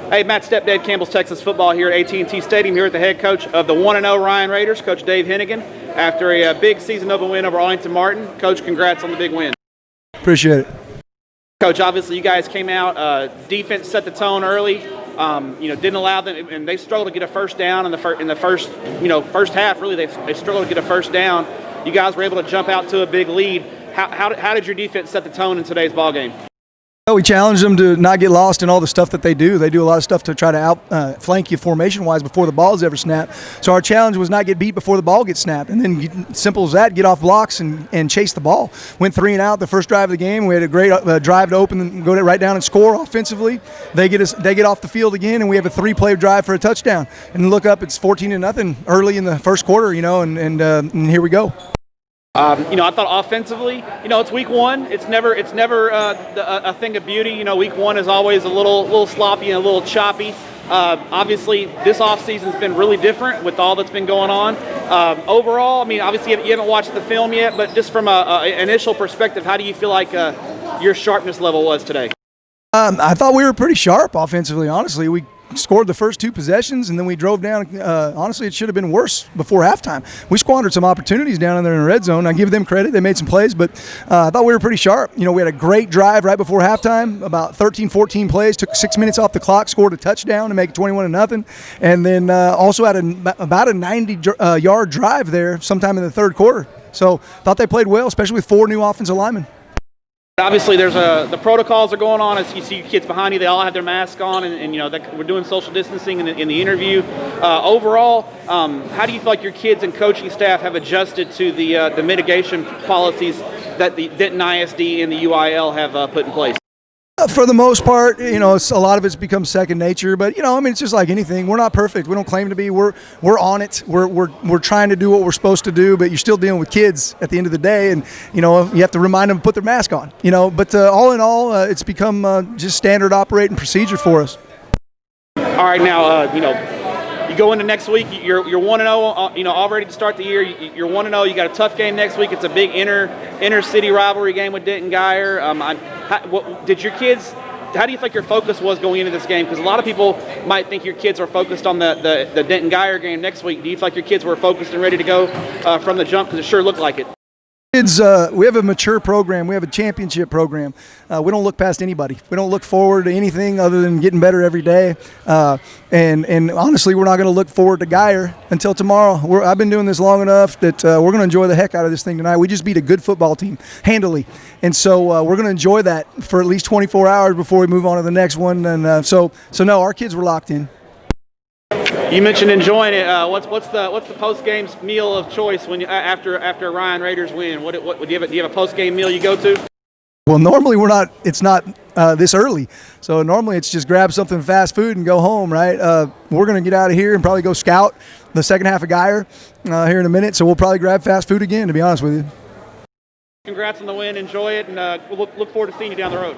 Hey, Matt Stepp, Dave Campbell's Texas Football here at AT&T Stadium, here with the head coach of the 1-0 Ryan Raiders, Coach Dave Henigan, after a big season-opening win over Arlington Martin. Coach, congrats on the big win. Appreciate it. Coach, obviously you guys came out, defense set the tone early, didn't allow them, and they struggled to get a first down in the first half. Really, they struggled to get a first down. You guys were able to jump out to a big lead. How did your defense set the tone in today's ball game? We challenge them to not get lost in all the stuff that they do. They do a lot of stuff to try to outflank you formation-wise before the ball is ever snapped. So our challenge was not get beat before the ball gets snapped. And then, simple as that, get off blocks and chase the ball. Went 3 and out the first drive of the game. We had a great drive to open and go right down and score offensively. They get off the field again, and we have a 3-play drive for a touchdown. And look up, it's 14-0 early in the first quarter, and here we go. I thought offensively, it's week one. It's never a thing of beauty. Week one is always a little sloppy and a little choppy. Obviously, this offseason's been really different with all that's been going on. Overall, obviously you haven't watched the film yet, but just from an initial perspective, how do you feel like your sharpness level was today? I thought we were pretty sharp offensively, honestly. We scored the first 2 possessions, and then we drove down. Honestly, it should have been worse before halftime. We squandered some opportunities down in there in the red zone. I give them credit. They made some plays, but I thought we were pretty sharp. We had a great drive right before halftime, about 13, 14 plays, took 6 minutes off the clock, scored a touchdown to make it 21-0, and then also had about a 90-yard drive there sometime in the third quarter. So thought they played well, especially with 4 new offensive linemen. Obviously, there's the protocols are going on. As you see kids behind you, they all have their mask on, and we're doing social distancing in the interview. Overall, how do you feel like your kids and coaching staff have adjusted to the mitigation policies that the Denton ISD and the UIL have put in place? For the most part, a lot of it's become second nature. But it's just like anything. We're not perfect. We don't claim to be. We're on it. We're trying to do what we're supposed to do. But you're still dealing with kids at the end of the day, and you have to remind them to put their mask on. But all in all, it's become just standard operating procedure for us. All right, now you go into next week. You're 1-0. All ready to start the year. You're 1-0. You got a tough game next week. It's a big inner city rivalry game with Denton Guyer. How do you think your focus was going into this game? Because a lot of people might think your kids are focused on the Denton Guyer game next week. Do you feel like your kids were focused and ready to go from the jump? Because it sure looked like it. Kids, we have a mature program. We have a championship program. We don't look past anybody. We don't look forward to anything other than getting better every day. And honestly, we're not going to look forward to Guyer until tomorrow. I've been doing this long enough that we're going to enjoy the heck out of this thing tonight. We just beat a good football team handily. And so we're going to enjoy that for at least 24 hours before we move on to the next one. And so no, our kids were locked in. You mentioned enjoying it. What's the post game meal of choice when after a Ryan Raiders win? What do you have a post game meal you go to? Well, normally it's not this early, so normally it's just grab something fast food and go home, right? We're gonna get out of here and probably go scout the second half of Guyer here in a minute, so we'll probably grab fast food again, to be honest with you. Congrats on the win. Enjoy it, and we'll look forward to seeing you down the road.